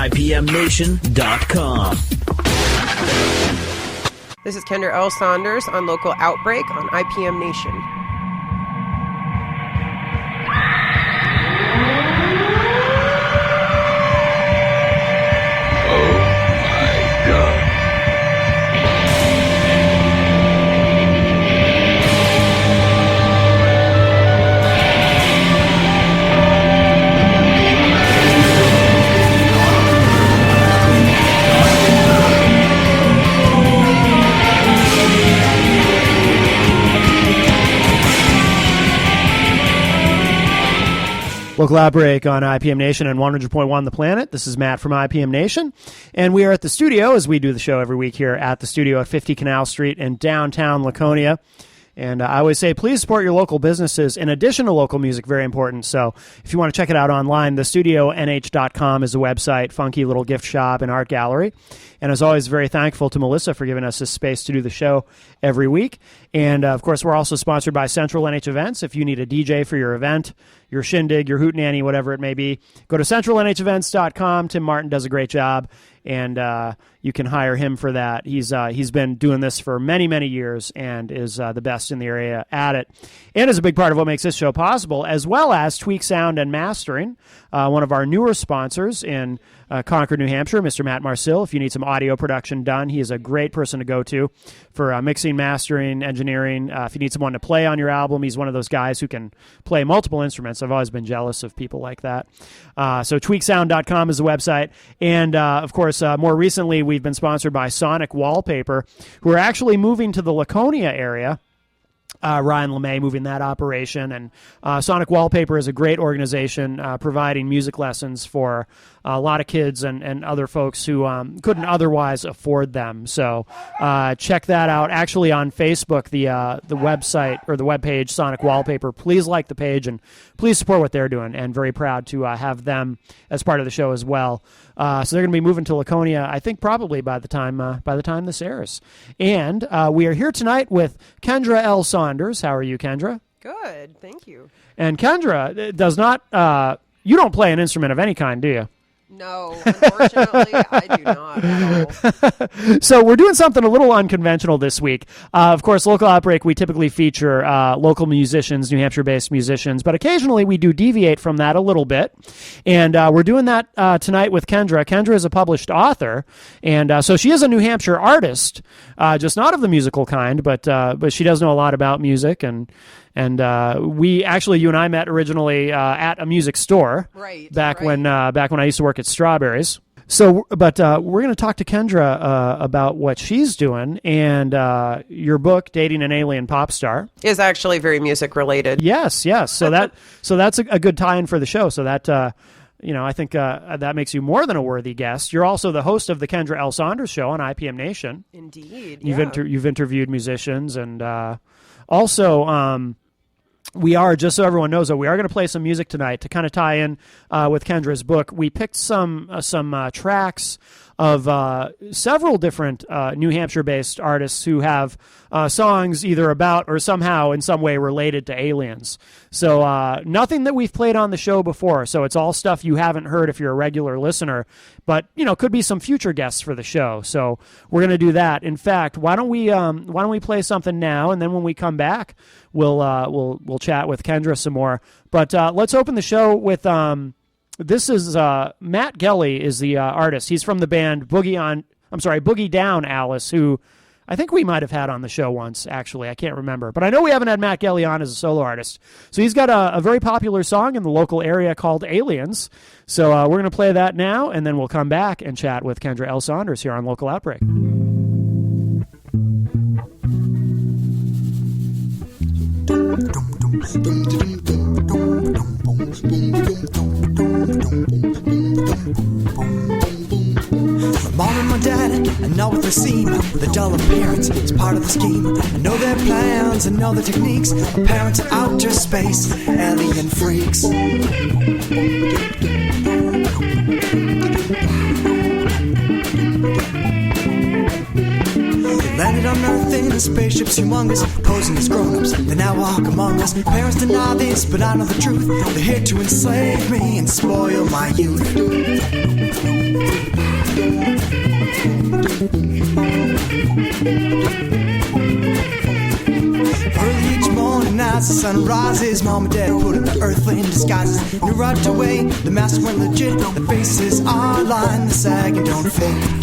IPMNation.com. This is Kendra Saunders on local Outbreak on IPM Nation. Local Outbreak on IPM Nation and 100.1 The Planet. This is Matt from IPM Nation, and we are at the studio, as we do the show every week here at the studio at 50 Canal Street in downtown Laconia. And I always say, please support your local businesses. In addition to local music, very important. So if you want to check it out online, thestudionh.com is the website, funky little gift shop and art gallery. And as always, very thankful to Melissa for giving us this space to do the show every week. And, of course, we're also sponsored by Central NH Events. If you need a DJ for your event, your shindig, your hootenanny, whatever it may be, go to centralnhevents.com. Tim Martin does a great job, and you can hire him for that. He's been doing this for many, many years and is the best in the area at it, and is a big part of what makes this show possible, as well as Tweak Sound and Mastering, one of our newer sponsors in Concord, New Hampshire, Mr. Matt Marcil. If you need some audio production done, he is a great person to go to for mixing, mastering, engineering. If you need someone to play on your album, he's one of those guys who can play multiple instruments. I've always been jealous of people like that. So tweaksound.com is the website. And, of course, more recently, we've been sponsored by Sonic Wallpaper, who are actually moving to the Laconia area. Ryan LeMay moving that operation. And Sonic Wallpaper is a great organization providing music lessons for a lot of kids and other folks who couldn't otherwise afford them. So check that out. Actually, on Facebook, the website or the webpage, Sonic Wallpaper, please like the page and please support what they're doing. And very proud to have them as part of the show as well. So they're going to be moving to Laconia, I think, probably by the time this airs. And we are here tonight with Kendra L. Saunders. How are you, Kendra? Good, thank you. And Kendra does not. You don't play an instrument of any kind, do you? No, unfortunately, I do not at all. So we're doing something a little unconventional this week. Of course, Local Outbreak, we typically feature local musicians, New Hampshire-based musicians, but occasionally we do deviate from that a little bit. And we're doing that tonight with Kendra. Kendra is a published author, and so she is a New Hampshire artist, just not of the musical kind, but she does know a lot about music. And we actually, you and I met originally at a music store, back when I used to work at Strawberries. So, but we're going to talk to Kendra about what she's doing, and your book, Dating an Alien Pop Star, is actually very music related. Yes. So that's a good tie-in for the show. So that I think that makes you more than a worthy guest. You're also the host of the Kendra L. Saunders Show on IPM Nation. Indeed, you've interviewed musicians, and also. We are, just so everyone knows, we are going to play some music tonight to kind of tie in with Kendra's book. We picked some tracks of several different New Hampshire-based artists who have songs either about or somehow in some way related to aliens. So nothing that we've played on the show before. So it's all stuff you haven't heard if you're a regular listener, but could be some future guests for the show. So we're going to do that. In fact, why don't we play something now, and then when we come back, we'll chat with Kendra some more. But let's open the show with. This is Matt Gelly is the artist. He's from the band Boogie Down Alice, who I think we might have had on the show once, actually. I can't remember. But I know we haven't had Matt Gelly on as a solo artist. So he's got a very popular song in the local area called Aliens. So we're going to play that now, and then we'll come back and chat with Kendra L. Saunders here on Local Outbreak. Mom and my dad, I know what they seem. The dull appearance is part of the scheme. I know their plans, I know their techniques. My parents are outer space, alien freaks. Landed on Earth in a spaceship humongous, posing as grown-ups, they now walk among us. Parents deny this, but I know the truth. They're here to enslave me and spoil my youth. Early each morning as the sun rises, mom and dad put on the earthly disguises. Knew right away the mask went legit. The faces are lined, the sag and don't fade.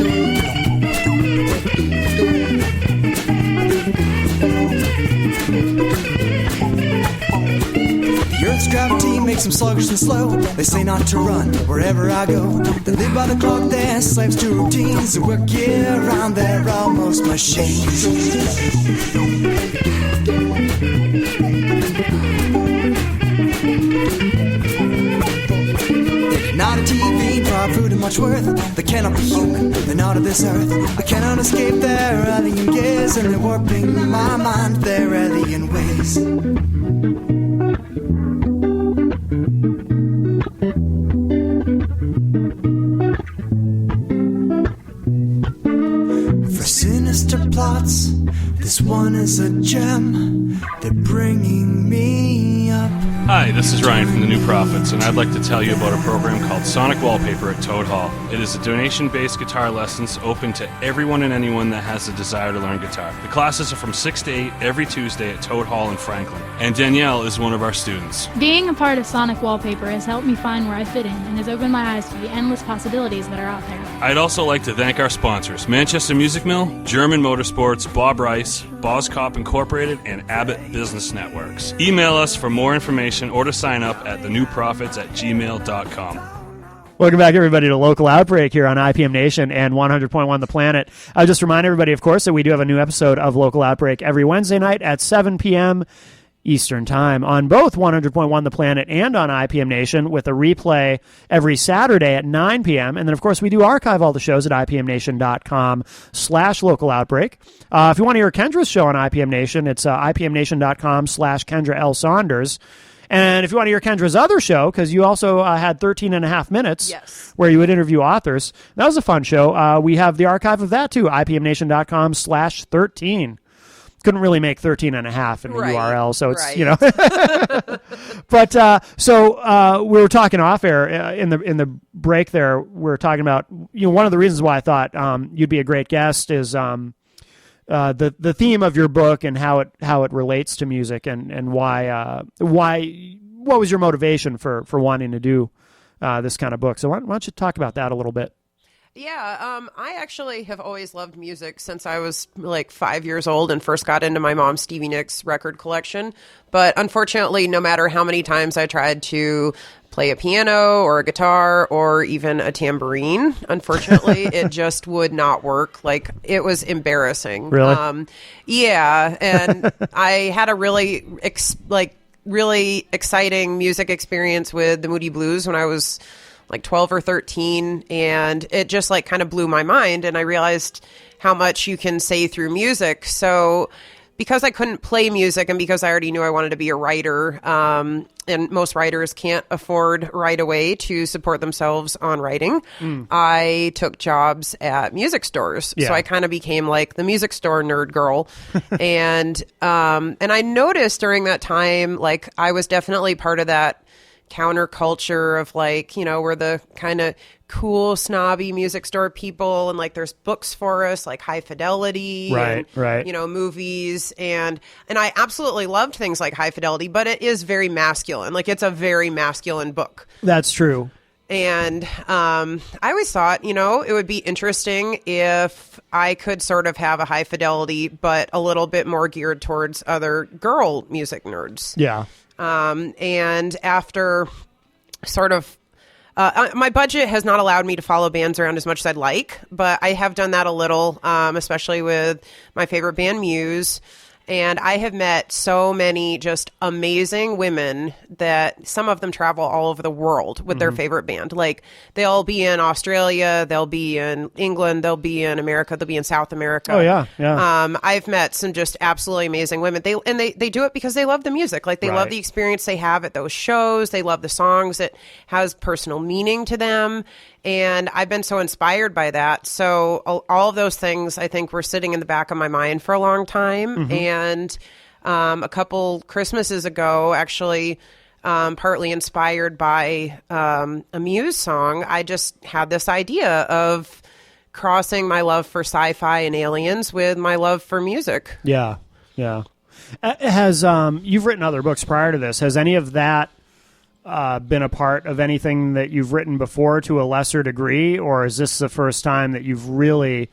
The earth's gravity makes them sluggish and slow. They say not to run wherever I go. They live by the clock, they're slaves to routines. They work year round, they're almost machines. They're not a TV, dry food and much worth. They cannot be human, they're not of this earth. I cannot escape their alien gaze, and they're warping my mind, their alien ways. For sinister plots, this one is a gem. They're bringing me up. Hi, this is Ryan from the New Prophets, and I'd like to tell you about a program called Sonic Wallpaper at Toad Hall. It is a donation-based guitar lessons open to everyone and anyone that has the desire to learn guitar. The classes are from 6 to 8 every Tuesday at Toad Hall in Franklin, and Danielle is one of our students. Being a part of Sonic Wallpaper has helped me find where I fit in and has opened my eyes to the endless possibilities that are out there. I'd also like to thank our sponsors, Manchester Music Mill, German Motorsports, Bob Rice, Boscop Incorporated, and Abbott Business Networks. Email us for more information or to sign up at thenewprophets@gmail.com. Welcome back, everybody, to Local Outbreak here on IPM Nation and 100.1 The Planet. I'll just remind everybody, of course, that we do have a new episode of Local Outbreak every Wednesday night at 7 p.m. Eastern Time on both 100.1 The Planet and on IPM Nation, with a replay every Saturday at 9 p.m. And then, of course, we do archive all the shows at ipmnation.com/Local Outbreak. If you want to hear Kendra's show on IPM Nation, it's ipmnation.com/Kendra L. Saunders. And if you want to hear Kendra's other show, because you also had 13 and a half minutes, Yes, where you would interview authors, that was a fun show. We have the archive of that too, ipmnation.com/13. Couldn't really make 13 and a half in the Right, URL, so it's, right. you know. But so we were talking off air in the break there. We were talking about, you know, one of the reasons why I thought you'd be a great guest is the theme of your book and how it relates to music, and why what was your motivation for wanting to do this kind of book? So why don't you talk about that a little bit? yeah. I actually have always loved music since I was like 5 years old and first got into my mom's Stevie Nicks record collection. But unfortunately, no matter how many times I tried to play a piano or a guitar or even a tambourine, unfortunately, it just would not work. Like, it was embarrassing. Really? Yeah. And I had a really really exciting music experience with the Moody Blues when I was like 12 or 13, and it just like kind of blew my mind, and I realized how much you can say through music. So because I couldn't play music, and because I already knew I wanted to be a writer, and most writers can't afford right away to support themselves on writing, I took jobs at music stores. Yeah. So I kind of became like the music store nerd girl. And I noticed during that time, like, I was definitely part of that counterculture of, like, you know, we're the kind of cool snobby music store people, and like there's books for us like High Fidelity, Right, right. you know, movies, and I absolutely loved things like High Fidelity, but it is very masculine. Like, it's a very masculine book. That's true. And I always thought, you know, it would be interesting if I could sort of have a High Fidelity, but a little bit more geared towards other girl music nerds. Yeah. And after sort of, my budget has not allowed me to follow bands around as much as I'd like, but I have done that a little, especially with my favorite band, Muse. And I have met so many just amazing women that some of them travel all over the world with their favorite band. Like, they'll be in Australia, they'll be in England, they'll be in America, they'll be in South America. Oh, yeah, yeah. I've met some just absolutely amazing women. They do it because they love the music. Like, they Right. love the experience they have at those shows. They love the songs. It has personal meaning to them. And I've been so inspired by that. So all of those things, I think, were sitting in the back of my mind for a long time. And a couple Christmases ago, actually, partly inspired by a Muse song, I just had this idea of crossing my love for sci-fi and aliens with my love for music. Yeah, yeah. Has you've written other books prior to this? Has any of that been a part of anything that you've written before to a lesser degree, or is this the first time that you've really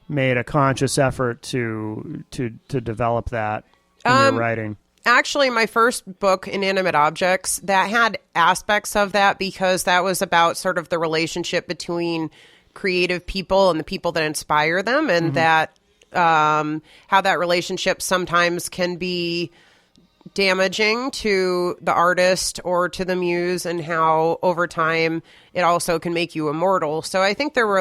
made a conscious effort to develop that in your writing? Actually, my first book, Inanimate Objects, that had aspects of that because that was about sort of the relationship between creative people and the people that inspire them, and that how that relationship sometimes can be damaging to the artist or to the muse, and how over time it also can make you immortal. So I think there were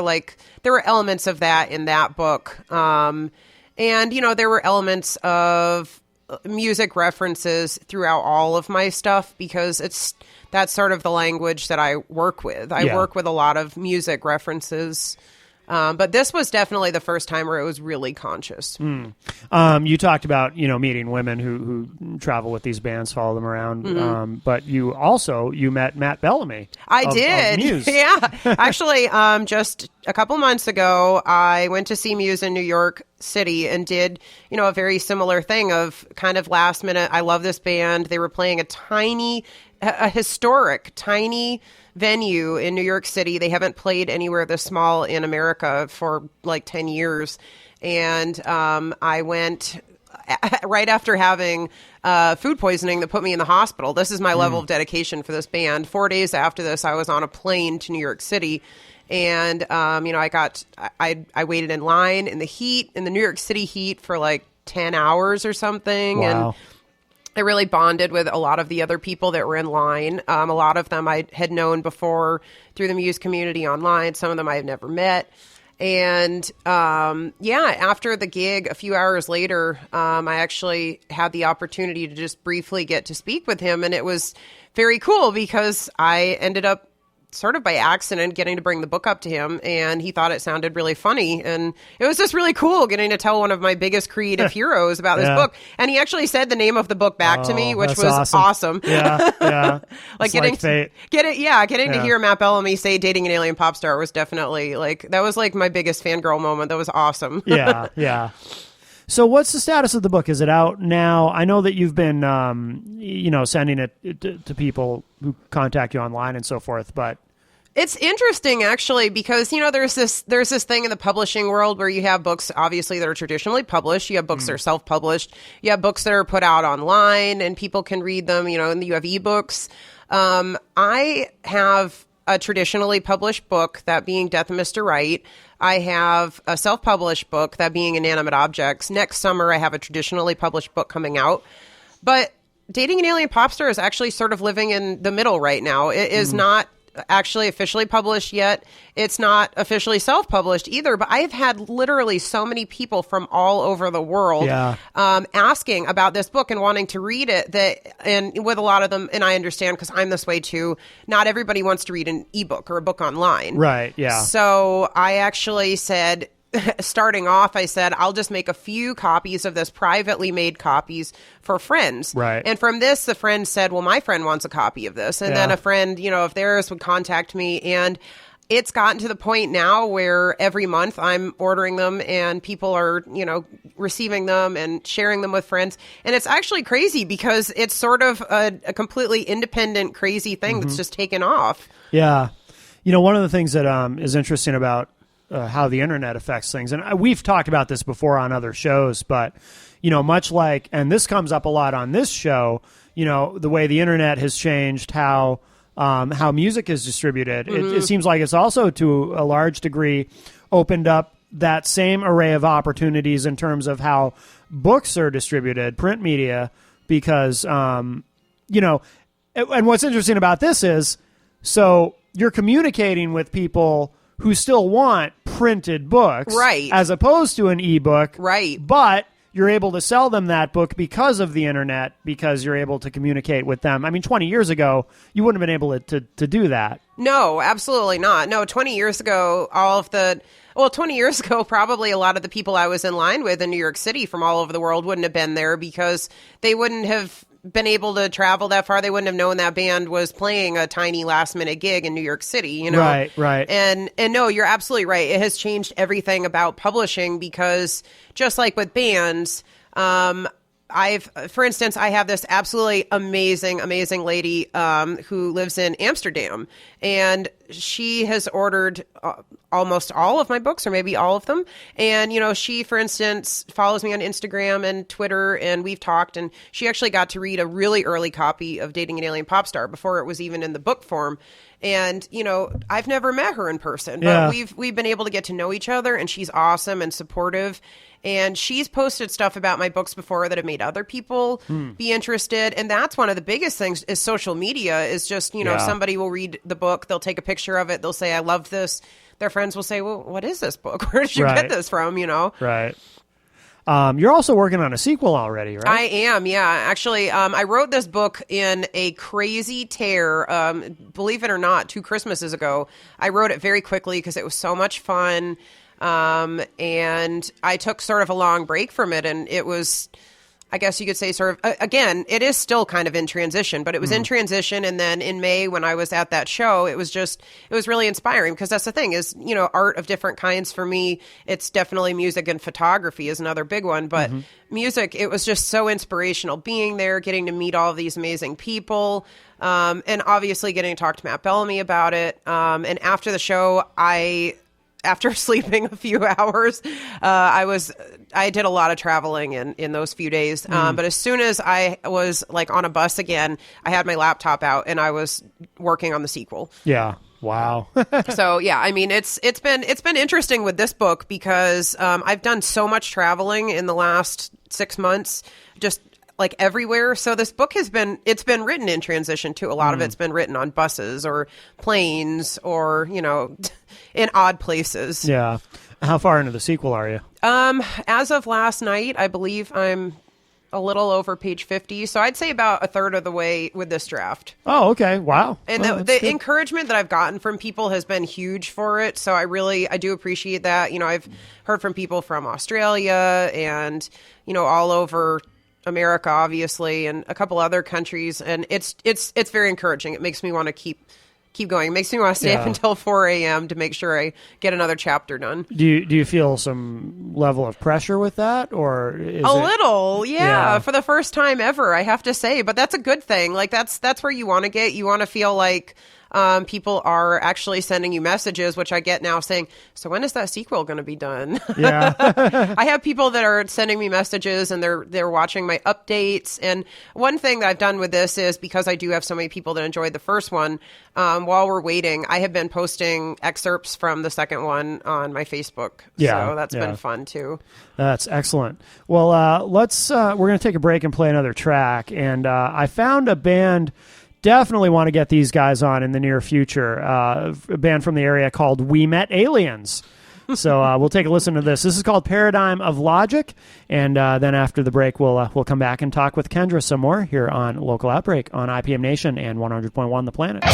elements of that in that book. And, there were elements of music references throughout all of my stuff because that's sort of the language that I work with. I work with a lot of music references. But this was definitely the first time where it was really conscious. You talked about, meeting women who travel with these bands, follow them around. But you met Matt Bellamy. I did. Of Muse. Yeah. Actually, just a couple months ago, I went to see Muse in New York City and did, a very similar thing of kind of last minute. I love this band. They were playing a historic, tiny venue in New York City. They haven't played anywhere this small in America for like 10 years. And I went right after having food poisoning that put me in the hospital. This is my level of dedication for this band. 4 days after this, I was on a plane to New York City. And, I waited in line in the New York City heat for like 10 hours or something. Wow. And I really bonded with a lot of the other people that were in line. A lot of them I had known before through the Muse community online. Some of them I had never met. And after the gig, a few hours later, I actually had the opportunity to just briefly get to speak with him. And it was very cool because I ended up sort of by accident getting to bring the book up to him, and he thought it sounded really funny, and it was just really cool getting to tell one of my biggest creative heroes about this book. And he actually said the name of the book back to me, which was awesome. Yeah. Like getting to hear Matt Bellamy say "Dating an Alien Pop Star" was definitely that was like my biggest fangirl moment. That was awesome. Yeah. So what's the status of the book? Is it out now? I know that you've been, sending it to people who contact you online and so forth, but it's interesting actually because there's this thing in the publishing world where you have books obviously that are traditionally published, you have books that are self-published, you have books that are put out online and people can read them, and you have ebooks. I have a traditionally published book, that being Death of Mr. Right. I have a self-published book, that being Inanimate Objects. Next summer, I have a traditionally published book coming out. But Dating an Alien Pop Star is actually sort of living in the middle right now. It is not actually officially published yet. It's not officially self-published either, but I've had literally so many people from all over the world asking about this book and wanting to read it, and with a lot of them, and I understand because I'm this way too, not everybody wants to read an ebook or a book online. Right, yeah. So I actually said, starting off, I said, I'll just make a few copies of this, privately made copies for friends. Right. And from this, the friend said, well, my friend wants a copy of this. And then a friend, of theirs would contact me. And it's gotten to the point now where every month I'm ordering them and people are, receiving them and sharing them with friends. And it's actually crazy because it's sort of a completely independent, crazy thing that's just taken off. Yeah. One of the things that is interesting about how the internet affects things. And we've talked about this before on other shows, but, much like, and this comes up a lot on this show, the way the internet has changed how music is distributed. It seems like it's also to a large degree opened up that same array of opportunities in terms of how books are distributed, print media, because, and what's interesting about this is, so you're communicating with people who still want printed books, right, as opposed to an ebook, right? But you're able to sell them that book because of the internet, because you're able to communicate with them. I mean, 20 years ago, you wouldn't have been able to do that. No, absolutely not. No, 20 years ago, 20 years ago, probably a lot of the people I was in line with in New York City from all over the world wouldn't have been there because they wouldn't have been able to travel that far, they wouldn't have known that band was playing a tiny last minute gig in New York City, you know? Right. And no, you're absolutely right. It has changed everything about publishing because just like with bands, for instance, I have this absolutely amazing lady who lives in Amsterdam, and she has ordered almost all of my books, or maybe all of them. And, you know, she, for instance, follows me on Instagram and Twitter, and we've talked, and she actually got to read a really early copy of Dating an Alien Pop Star before it was even in the book form. And, you know, I've never met her in person, but we've been able to get to know each other, and she's awesome and supportive. And she's posted stuff about my books before that have made other people be interested. And that's one of the biggest things is social media is just, you know, somebody will read the book, they'll take a picture of it, they'll say, I love this. Their friends will say, well, what is this book? Where did you get this from, you know? Right. You're also working on a sequel already, right? I am, yeah. Actually, I wrote this book in a crazy tear. Believe it or not, 2 Christmases ago. I wrote it very quickly because it was so much fun. And I took sort of a long break from it, and it was, I guess you could say sort of, again, it is still kind of in transition, but it was in transition. And then in May, when I was at that show, it was really inspiring because that's the thing is, you know, art of different kinds for me. It's definitely music, and photography is another big one, but music, it was just so inspirational being there, getting to meet all of these amazing people. And obviously getting to talk to Matt Bellamy about it. And after the show, after sleeping a few hours, I did a lot of traveling in those few days. But as soon as I was like on a bus again, I had my laptop out and I was working on the sequel. Yeah. Wow. So yeah, I mean, it's been interesting with this book because I've done so much traveling in the last 6 months, just like everywhere. So this book it's been written in transition too. A lot of it's been written on buses or planes or, you know, in odd places. Yeah. How far into the sequel are you? As of last night, I believe I'm a little over page 50. So I'd say about a third of the way with this draft. Oh, okay. Wow. And the encouragement that I've gotten from people has been huge for it. So I do appreciate that. You know, I've heard from people from Australia and, you know, all over America, obviously, and a couple other countries. And it's very encouraging. It makes me want to keep going. It makes me want to stay up until 4 a.m. to make sure I get another chapter done. Do you feel some level of pressure with that, or is little, yeah, for the first time ever, I have to say. But that's a good thing. Like that's where you want to get. You want to feel like people are actually sending you messages, which I get now saying, so when is that sequel going to be done? Yeah. I have people that are sending me messages and they're watching my updates. And one thing that I've done with this is because I do have so many people that enjoyed the first one, while we're waiting, I have been posting excerpts from the second one on my Facebook. Yeah. So that's been fun too. That's excellent. Well, we're going to take a break and play another track. And I found a band. Definitely want to get these guys on in the near future. A band from the area called We Met Aliens. So we'll take a listen to this. This is called Paradigm of Logic. And then after the break, we'll come back and talk with Kendra some more here on Local Outbreak on IPM Nation and 100.1 The Planet.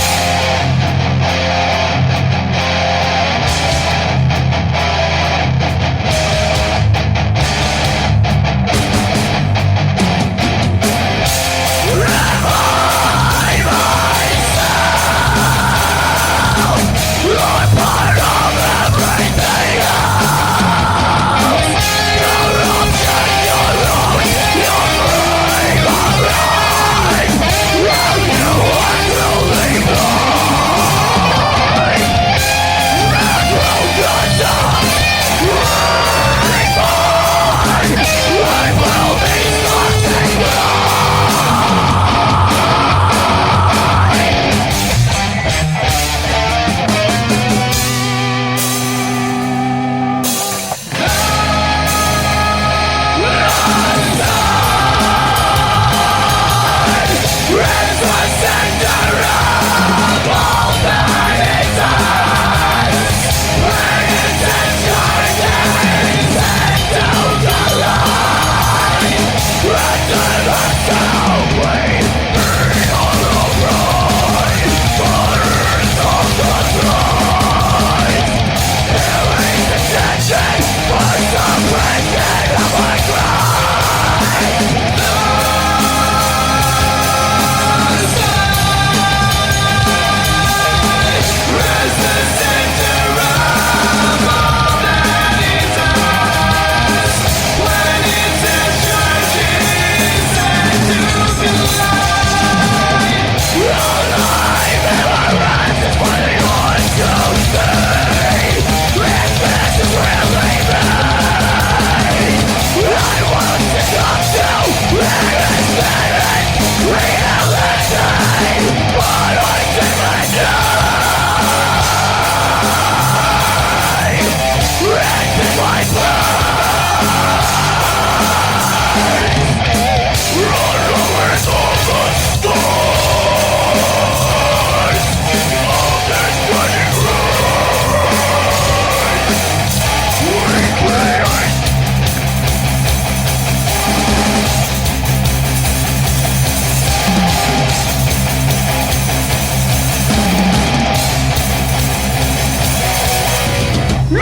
If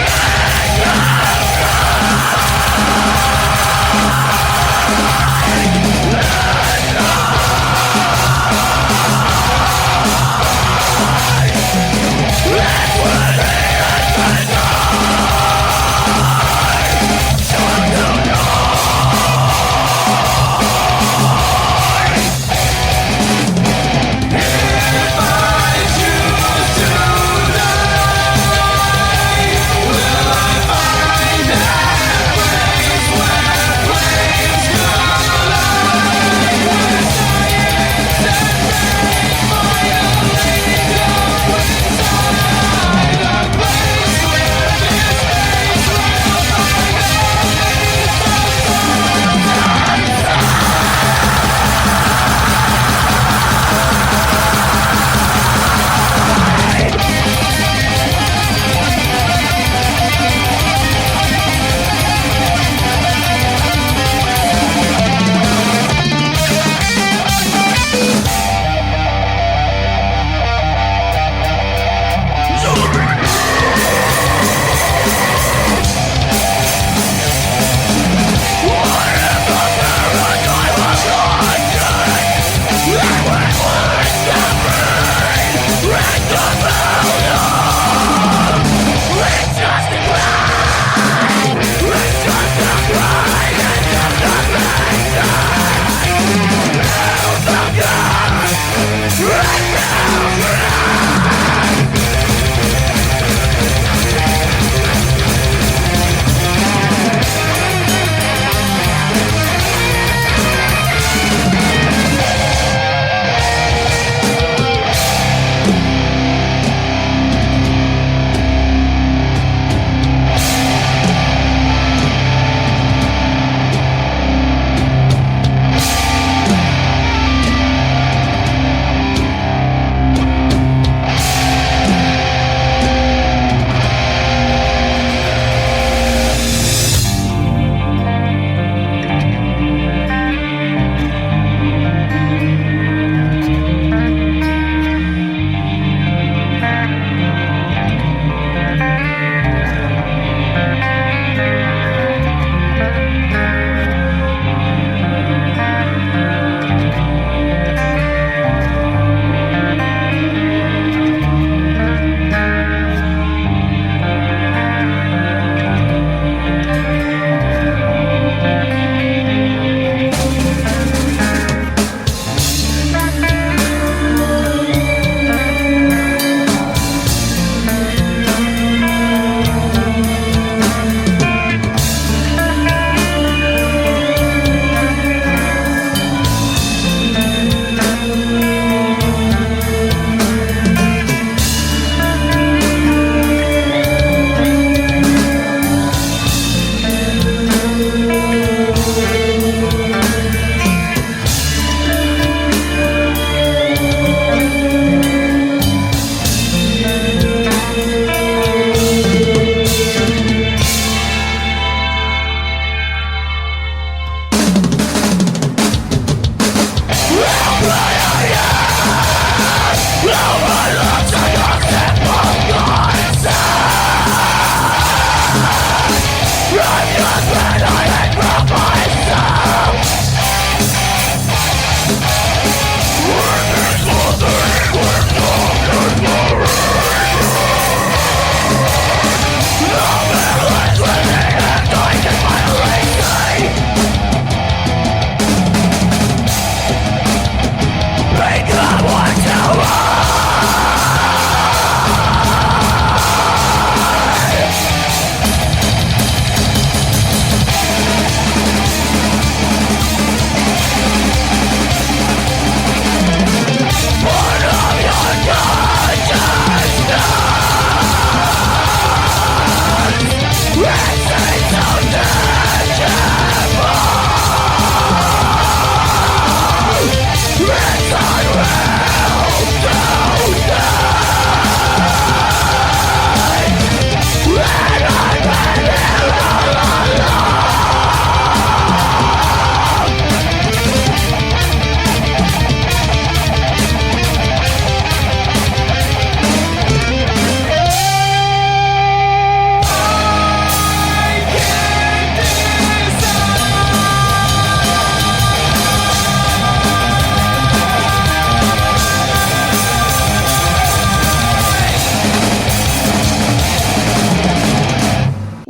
I choose to die,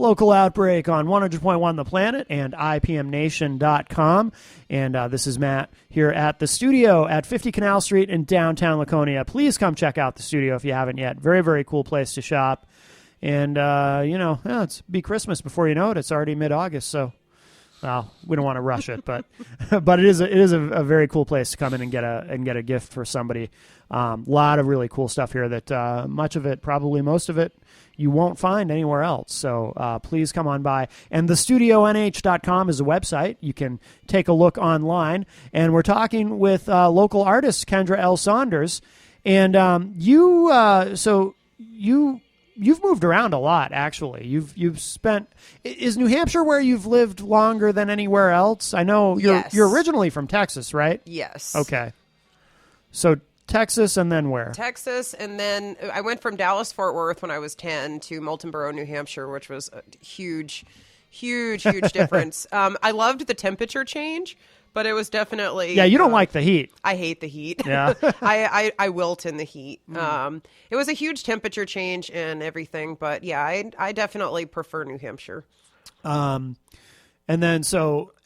Local Outbreak on 100.1 The Planet and IPMNation.com. And this is Matt here at the studio at 50 Canal Street in downtown Laconia. Please come check out the studio if you haven't yet. Very, very cool place to shop. And, it's be Christmas before you know it. It's already mid-August, so... Well, we don't want to rush it, but but it is a very cool place to come in and get a gift for somebody. Lot of really cool stuff here that much of it, probably most of it, you won't find anywhere else. So please come on by. And thestudionh.com is a website. You can take a look online. And we're talking with local artist Kendra L. Saunders. And you've moved around a lot, actually. You've spent... Is New Hampshire where you've lived longer than anywhere else? I know you're originally from Texas, right? Yes. Okay. So Texas and then where? Texas, and then I went from Dallas-Fort Worth when I was 10 to Moultonboro, New Hampshire, which was a huge difference. I loved the temperature change, but it was definitely... Yeah, you don't like the heat. I hate the heat. Yeah. I wilt in the heat. It was a huge temperature change and everything, but yeah, I definitely prefer New Hampshire. And then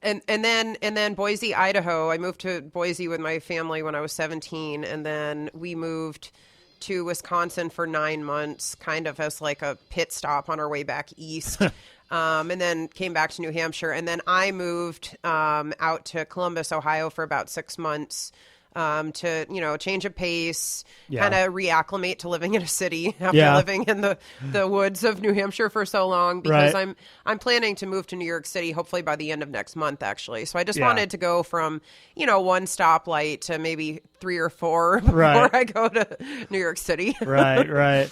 And then Boise, Idaho. I moved to Boise with my family when I was 17, and then we moved to Wisconsin for 9 months, kind of as like a pit stop on our way back east. And then came back to New Hampshire. And then I moved out to Columbus, Ohio for about 6 months to, change of pace, kind of reacclimate to living in a city after living in the woods of New Hampshire for so long, because I'm planning to move to New York City, hopefully by the end of next month, actually. So I just wanted to go from, one stoplight to maybe 3 or 4 before I go to New York City. Right.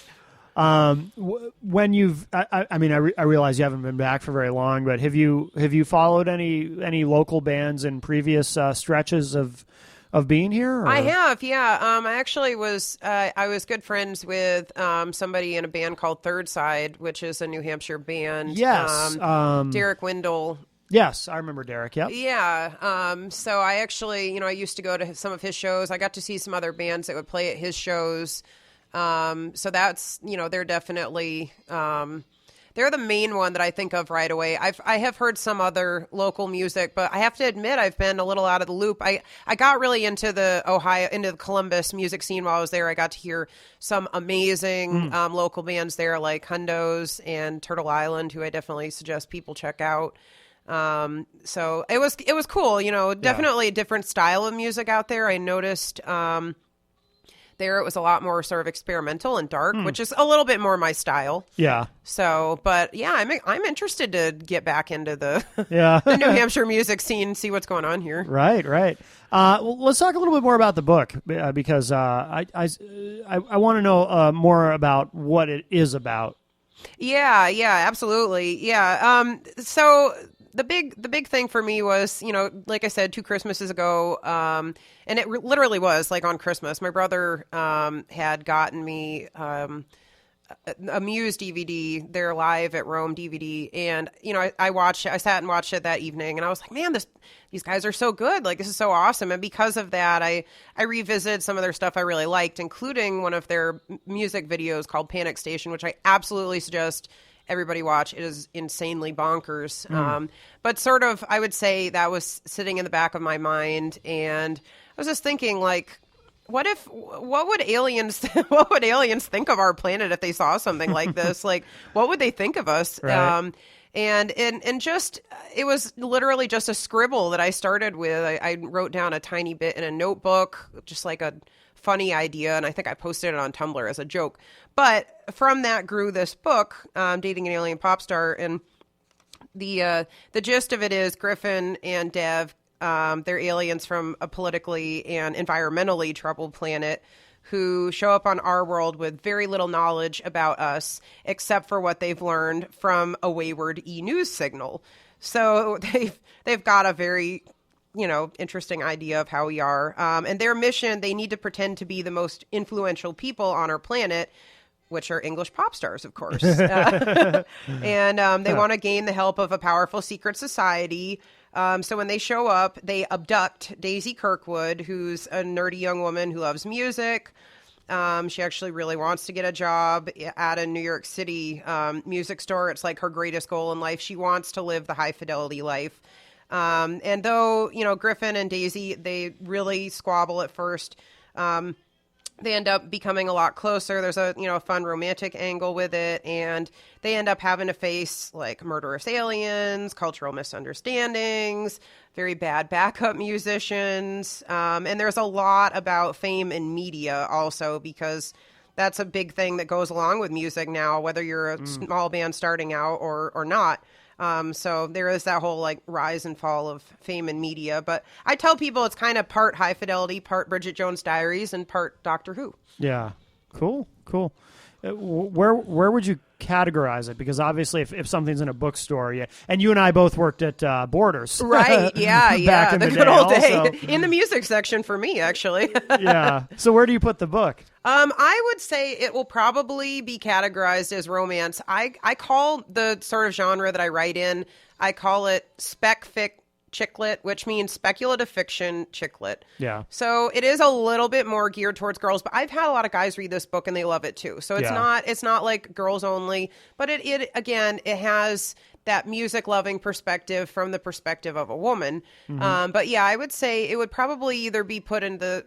When you've, I realize you haven't been back for very long, but have you followed any local bands in previous stretches of being here? Or? I have, yeah. I actually was good friends with somebody in a band called Third Side, which is a New Hampshire band. Yes, Derek Windle. Yes, I remember Derek. Yep. Yeah. So I actually, I used to go to some of his shows. I got to see some other bands that would play at his shows. So that's, they're definitely, they're the main one that I think of right away. I have heard some other local music, but I have to admit I've been a little out of the loop. I got really into the Columbus music scene while I was there. I got to hear some amazing local bands there like Hundos and Turtle Island, who I definitely suggest people check out. So it was cool, definitely a different style of music out there. I noticed, there it was a lot more sort of experimental and dark, which is a little bit more my style. Yeah. So, but yeah, I'm interested to get back into the the New Hampshire music scene, see what's going on here. Right. Well, let's talk a little bit more about the book because I want to know more about what it is about. Yeah, absolutely. Yeah. So the big thing for me was, like I said, 2 Christmases ago, and it literally was like on Christmas. My brother had gotten me a Muse DVD, their Live at Rome DVD, and I sat and watched it that evening, and I was like, man, these guys are so good. Like, this is so awesome. And because of that, I revisited some of their stuff I really liked, including one of their music videos called Panic Station, which I absolutely suggest everybody watch. It is insanely bonkers. But sort of, I would say that was sitting in the back of my mind. And I was just thinking, like, what would aliens think of our planet if they saw something like this? Like, what would they think of us? Right. And just, it was literally just a scribble that I started with. I wrote down a tiny bit in a notebook, just like a funny idea, and I think I posted it on Tumblr as a joke. But from that grew this book, Dating an Alien Pop Star, and the gist of it is Griffin and Dev, they're aliens from a politically and environmentally troubled planet who show up on our world with very little knowledge about us, except for what they've learned from a wayward e-news signal. So they've got a very interesting idea of how we are. And their mission, they need to pretend to be the most influential people on our planet, which are English pop stars, of course. And they want to gain the help of a powerful secret society. So when they show up, they abduct Daisy Kirkwood, who's a nerdy young woman who loves music. She actually really wants to get a job at a New York City music store. It's like her greatest goal in life. She wants to live the high fidelity life. And though, Griffin and Daisy, they really squabble at first. They end up becoming a lot closer. There's a, fun romantic angle with it. And they end up having to face like murderous aliens, cultural misunderstandings, very bad backup musicians. And there's a lot about fame and media also, because that's a big thing that goes along with music now, whether you're a small band starting out or not. So there is that whole like rise and fall of fame and media. But I tell people it's kind of part High Fidelity, part Bridget Jones' Diaries, and part Doctor Who. Yeah. Cool. Where would you categorize it? Because obviously if something's in a bookstore, and you and I both worked at Borders. Right. Yeah. Back in the the good day old day. also. In the music section for me, actually. Yeah. So where do you put the book? I would say it will probably be categorized as romance. I call the sort of genre that I write in, I call it spec fic chick lit, which means speculative fiction chick lit. Yeah. So it is a little bit more geared towards girls, but I've had a lot of guys read this book and they love it too. So it's not like girls only, but it again, it has that music loving perspective from the perspective of a woman. But yeah, I would say it would probably either be put in the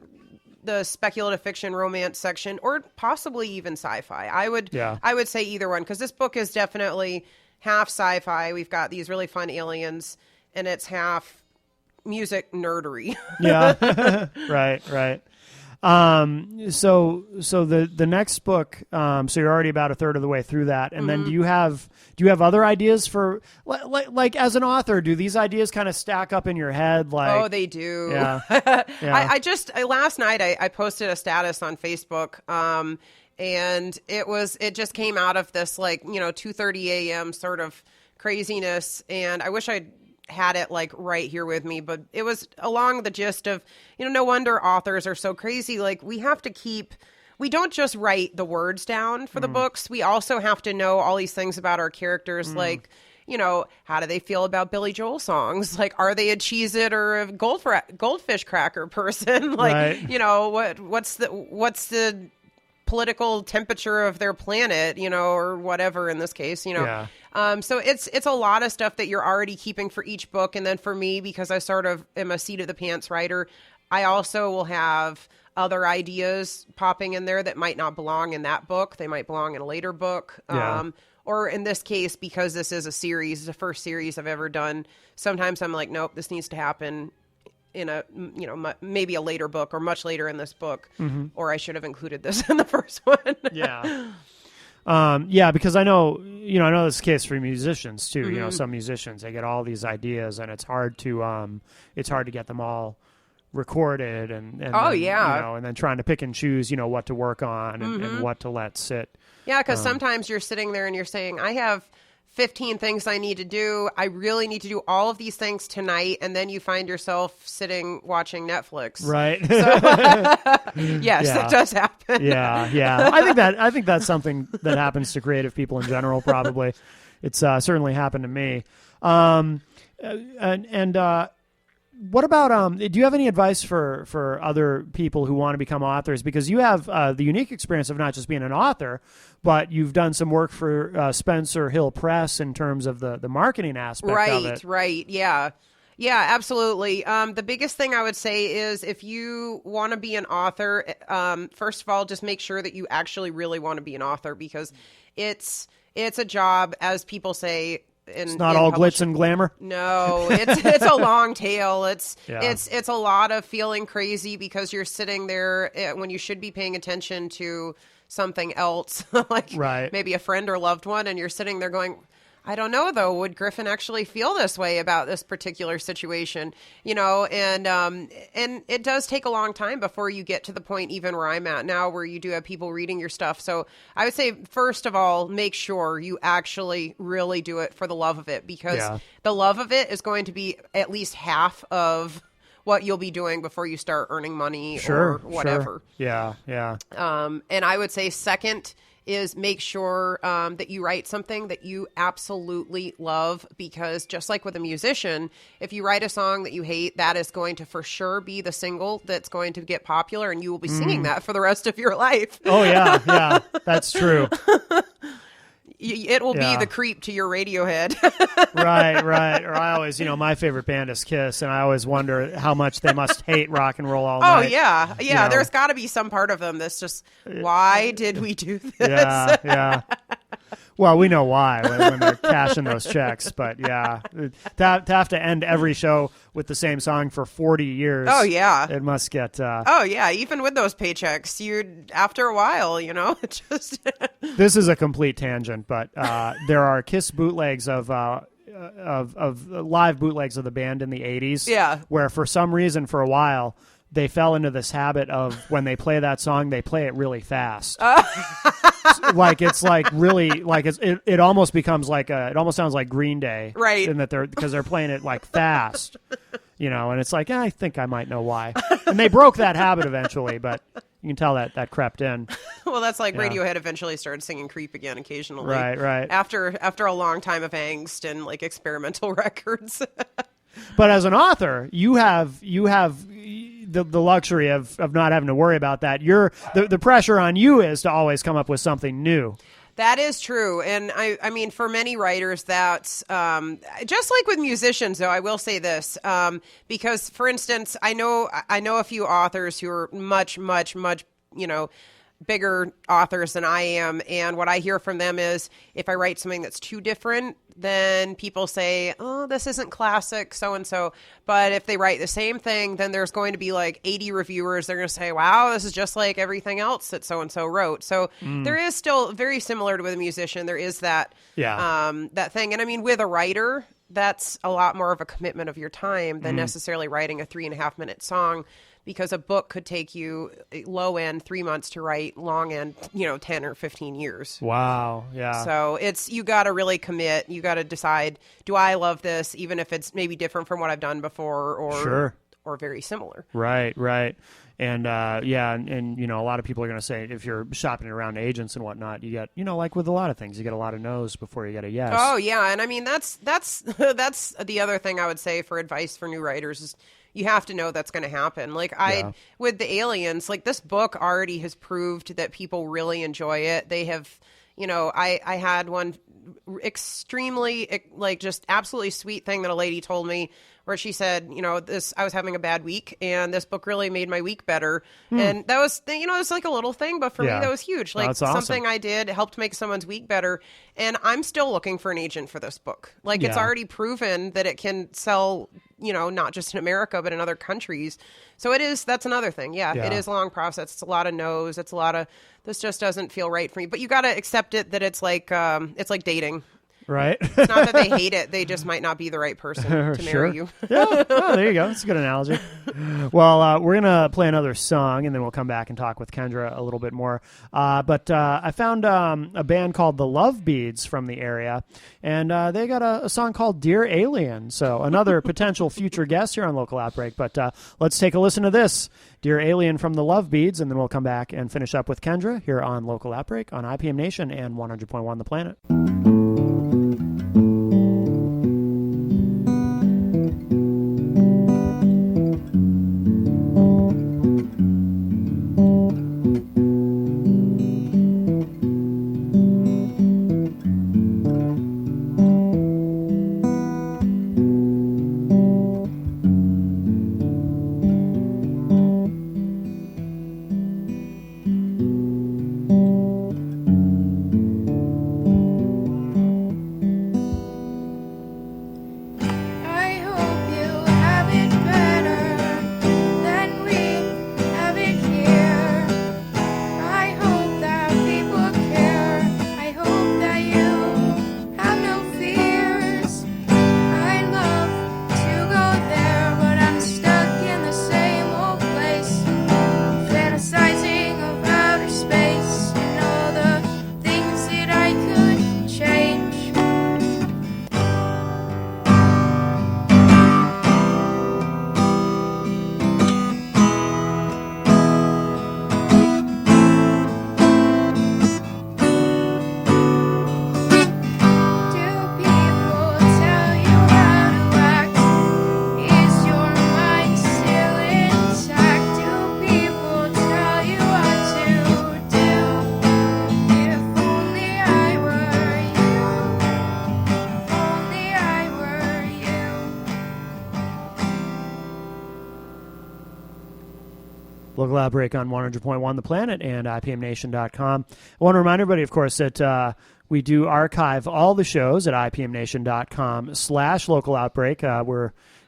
speculative fiction romance section or possibly even sci-fi. I would say either one, because this book is definitely half sci-fi. We've got these really fun aliens, and it's half music nerdery. Yeah. Right. So the next book, so you're already about a third of the way through that. And then do you have other ideas for like as an author, do these ideas kind of stack up in your head? Like, oh, they do. Yeah. I last night I posted a status on Facebook, and it just came out of this 2:30 a.m. sort of craziness. And I wish I'd had it like right here with me, but it was along the gist of, no wonder authors are so crazy. Like we don't just write the words down for the books. We also have to know all these things about our characters. Like, how do they feel about Billy Joel songs? Like, are they a Cheez-It or a goldfish cracker person? Like, right. what's the political temperature of their planet, or whatever in this case, Yeah. So it's a lot of stuff that you're already keeping for each book. And then for me, because I sort of am a seat of the pants writer, I also will have other ideas popping in there that might not belong in that book. They might belong in a later book. Yeah. Or in this case, because this is a series, it's the first series I've ever done, sometimes I'm like, nope, this needs to happen in a, maybe a later book or much later in this book, or I should have included this in the first one. Yeah. Because I know this is the case for musicians too. Some musicians, they get all these ideas and it's hard to get them all recorded and then trying to pick and choose, what to work on and what to let sit. Yeah. Because sometimes you're sitting there and you're saying, I have 15 things I need to do. I really need to do all of these things tonight. And then you find yourself sitting watching Netflix. Right. Yes, that does happen. Yeah. I think that's something that happens to creative people in general, probably. It's certainly happened to me. What about, do you have any advice for other people who want to become authors? Because you have the unique experience of not just being an author, but you've done some work for Spencer Hill Press in terms of the marketing aspect of it. Right. Yeah. Yeah, absolutely. The biggest thing I would say is if you want to be an author, first of all, just make sure that you actually really want to be an author, because it's a job, as people say. It's not all glitz and glamour. No, it's a long tail. It's a lot of feeling crazy because you're sitting there when you should be paying attention to something else, like maybe a friend or loved one, and you're sitting there going, I don't know, though. Would Griffin actually feel this way about this particular situation? And it does take a long time before you get to the point even where I'm at now, where you do have people reading your stuff. So I would say, first of all, make sure you actually really do it for the love of it, because the love of it is going to be at least half of what you'll be doing before you start earning money or whatever. Sure. Yeah. And I would say second is make sure that you write something that you absolutely love, because just like with a musician, if you write a song that you hate, that is going to for sure be the single that's going to get popular, and you will be singing that for the rest of your life. Oh, yeah, that's true. It will Yeah. be the creep to your Radiohead. Right. Or I always, my favorite band is Kiss, and I always wonder how much they must hate rock and roll all Oh, night. yeah. know. There's got to be some part of them that's just, why did we do this? Yeah. Well, we know why when they're cashing those checks, but yeah, to have to end every show with the same song for 40 years. Oh, yeah. It must get. Oh, yeah. Even with those paychecks, after a while, it just. This is a complete tangent, but there are Kiss bootlegs of live bootlegs of the band in the 80s. Yeah. Where for some reason, for a while, they fell into this habit of when they play that song, they play it really fast. Like it's like really like it almost becomes like it almost sounds like Green Day, right? In that because they're playing it like fast, and it's like I think I might know why. And they broke that habit eventually, but you can tell that crept in. Well, that's like Radiohead eventually started singing "Creep" again occasionally, right. After a long time of angst and like experimental records. But as an author, you have the luxury of not having to worry about that. The pressure on you is to always come up with something new. That is true. And I mean, for many writers, that's just like with musicians, though, I will say this, because, for instance, I know a few authors who are much, much, much, bigger authors than I am. And what I hear from them is if I write something that's too different, then people say, oh, this isn't classic, so-and-so. But if they write the same thing, then there's going to be like 80 reviewers. They're going to say, wow, this is just like everything else that so-and-so wrote. So there is still very similar to with a musician. There is that, that thing. And I mean, with a writer, that's a lot more of a commitment of your time than necessarily writing a 3.5-minute song. Because a book could take you low end 3 months to write, long end, 10 or 15 years. Wow. Yeah. So you got to really commit. You got to decide, do I love this, even if it's maybe different from what I've done before or very similar. Right. And and a lot of people are going to say if you're shopping around agents and whatnot, you get like with a lot of things, you get a lot of no's before you get a yes. Oh yeah, and I mean that's that's the other thing I would say for advice for new writers is you have to know that's going to happen. Like with the Aliens, like this book already has proved that people really enjoy it. They have, I had one extremely like just absolutely sweet thing that a lady told me where she said, I was having a bad week and this book really made my week better. And that was, it was like a little thing, but for me, that was huge. Like something I did helped make someone's week better. And I'm still looking for an agent for this book. Like it's already proven that it can sell, not just in America, but in other countries. So that's another thing. Yeah, it is a long process. It's a lot of no's. It's a lot of, this just doesn't feel right for me. But you got to accept it that it's like dating. Right. It's not that they hate it. They just might not be the right person to marry you. Yeah. Oh, there you go. That's a good analogy. Well, we're going to play another song, and then we'll come back and talk with Kendra a little bit more. But I found a band called the Love Beads from the area, and they got a song called Dear Alien. So another potential future guest here on Local Outbreak. But let's take a listen to this, Dear Alien from the Love Beads, and then we'll come back and finish up with Kendra here on Local Outbreak on IPM Nation and 100.1 The Planet. Local Outbreak on 100.1 The Planet and IPMNation.com. I want to remind everybody, of course, that we do archive all the shows at IPMNation.com/Local Outbreak.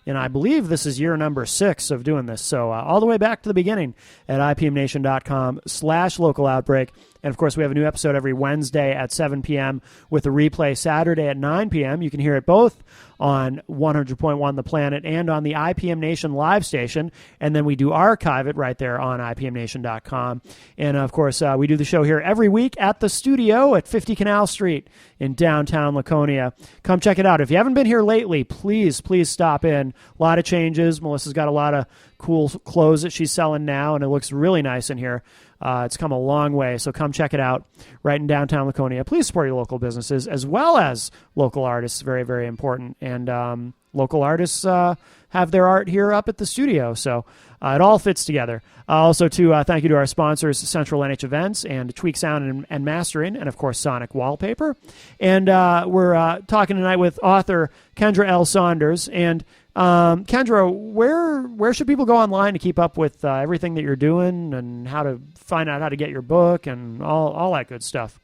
And I believe this is year number 6 of doing this. So all the way back to the beginning at IPMNation.com/Local Outbreak. And, of course, we have a new episode every Wednesday at 7 p.m. with a replay Saturday at 9 p.m. You can hear it both on 100.1 The Planet and on the IPM Nation live station. And then we do archive it right there on IPMNation.com. And, of course, we do the show here every week at the studio at 50 Canal Street in downtown Laconia. Come check it out. If you haven't been here lately, please stop in. A lot of changes. Melissa's got a lot of cool clothes that she's selling now, and it looks really nice in here. It's come a long way, so come check it out right in downtown Laconia. Please support your local businesses as well as local artists. Very, very important. And local artists have their art here up at the studio, so it all fits together. Also, thank you to our sponsors, Central NH Events and Tweak Sound and Mastering, and, of course, Sonic Wallpaper. And we're talking tonight with author Kendra L. Saunders. And Kendra, where should people go online to keep up with everything that you're doing and how to find out how to get your book and all that good stuff?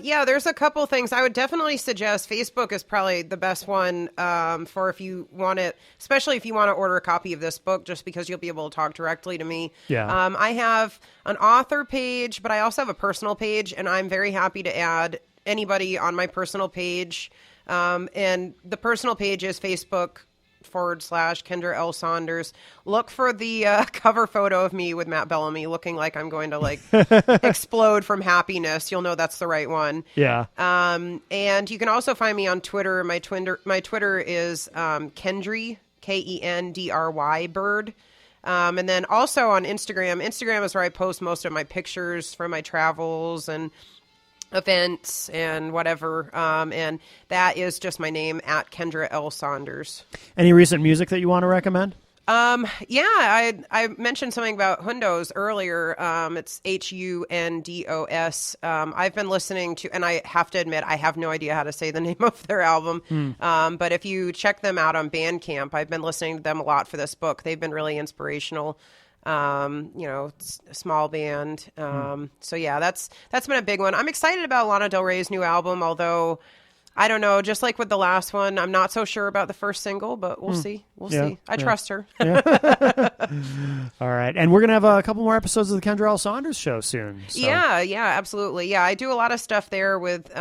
Yeah, there's a couple things. I would definitely suggest Facebook is probably the best one for if you want it, especially if you want to order a copy of this book, just because you'll be able to talk directly to me. Yeah. I have an author page, but I also have a personal page, and I'm very happy to add anybody on my personal page. And the personal page is Facebook /Kendra L. Saunders. Look for the cover photo of me with Matt Bellamy looking like I'm going to explode from happiness. You'll know that's the right one. Yeah. And you can also find me on Twitter. My Twitter is Kendry, Kendry bird. And then also on Instagram. Instagram is where I post most of my pictures from my travels and events and whatever, and that is just my name at Kendra L. Saunders. Any recent music that you want to recommend? Yeah, I mentioned something about Hundos earlier. It's Hundos. I've been listening to, and I have to admit, I have no idea how to say the name of their album. But if you check them out on Bandcamp, I've been listening to them a lot for this book. They've been really inspirational. Small band. So yeah, that's been a big one. I'm excited about Lana Del Rey's new album, although I don't know, just like with the last one, I'm not so sure about the first single, but we'll see. We'll see. I trust her. Yeah. All right. And we're going to have a couple more episodes of the Kendra L. Saunders show soon. So. Yeah, absolutely. Yeah, I do a lot of stuff there with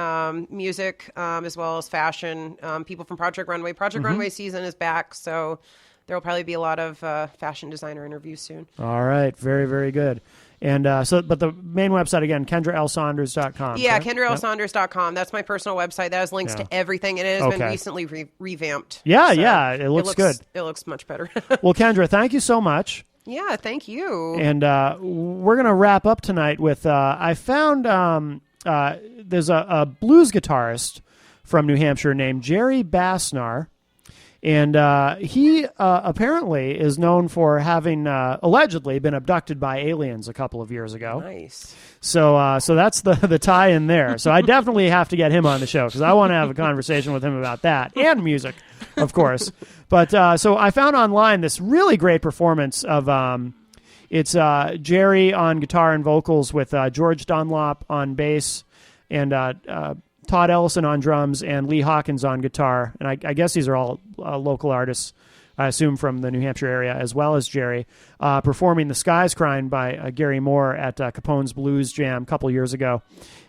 music as well as fashion. People from Project Runway. Project Runway season is back, so there will probably be a lot of fashion designer interviews soon. All right. Very, very good. And but the main website, again, KendraLSaunders.com. Yeah, KendraLSaunders.com. That's my personal website. That has links to everything, and it has been recently revamped. Yeah, so it looks good. It looks much better. Well, Kendra, thank you so much. Yeah, thank you. And we're going to wrap up tonight with, I found there's a blues guitarist from New Hampshire named Jerry Bassnar. And he apparently is known for having allegedly been abducted by aliens a couple of years ago. Nice. So that's the tie-in there. So I definitely have to get him on the show because I want to have a conversation with him about that and music, of course. But so I found online this really great performance of it's Jerry on guitar and vocals with George Dunlop on bass and Todd Ellison on drums, and Lee Hawkins on guitar. And I guess these are all local artists, I assume, from the New Hampshire area, as well as Jerry, performing The Sky's Crying by Gary Moore at Capone's Blues Jam a couple years ago.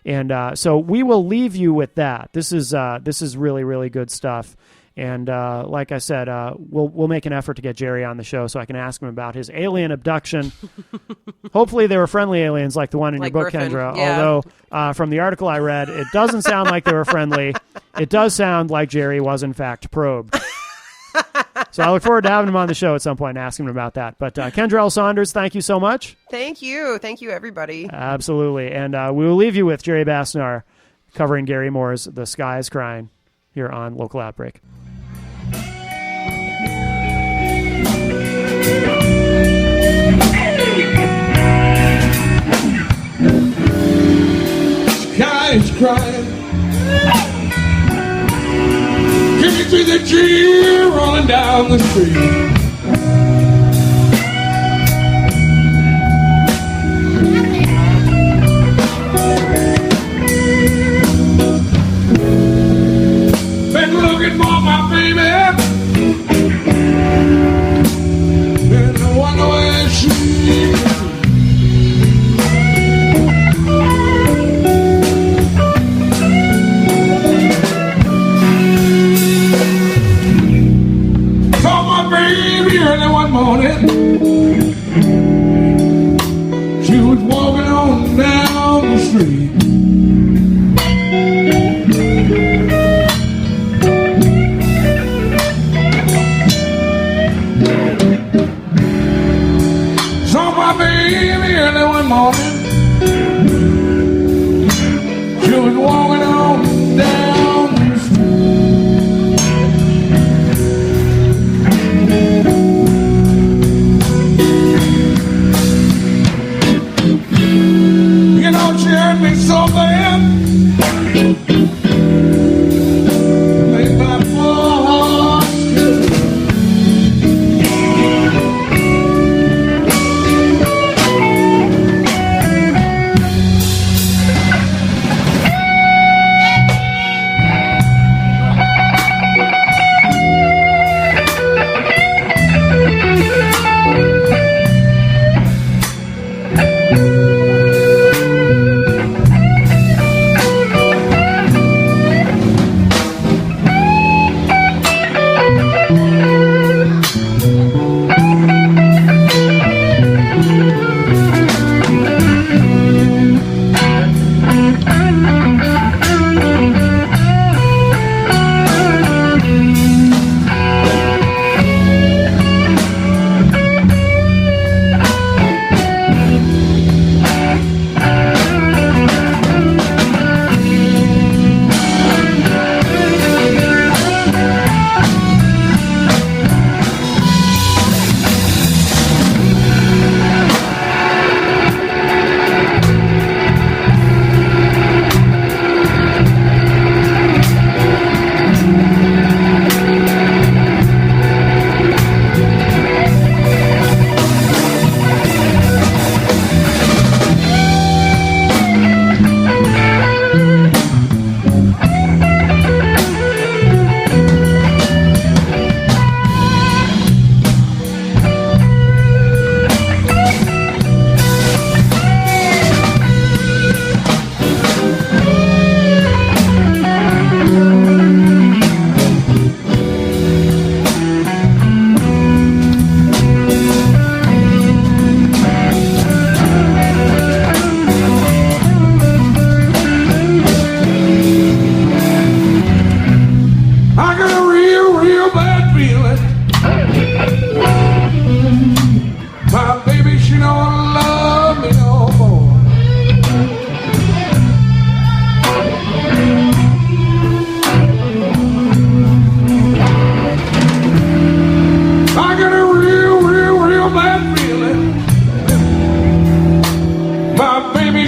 And so we will leave you with that. This is really, really good stuff. And like I said, we'll make an effort to get Jerry on the show so I can ask him about his alien abduction. Hopefully they were friendly aliens like the one in your book, Griffin. Kendra. Yeah. Although from the article I read, it doesn't sound like they were friendly. It does sound like Jerry was, in fact, probed. So I look forward to having him on the show at some point and asking him about that. But Kendra L. Saunders, thank you so much. Thank you. Thank you, everybody. Absolutely. And we will leave you with Jerry Bassnar covering Gary Moore's The Sky is Crying here on Local Outbreak. Sky is crying. Can you see the tear rolling down the street? looking for my baby, and I wonder where she is. Saw my baby early one morning. She was walking on down the street. Saw my baby early one morning. She was walking on down the street. You know, she hurt me so bad. Made my poor heart scared.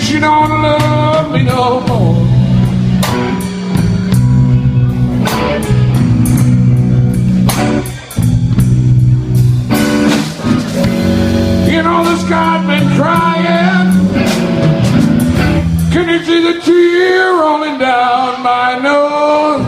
She don't love me no more. You know the sky's been crying. Can you see the tear rolling down my nose?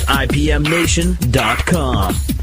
IPMNation.com.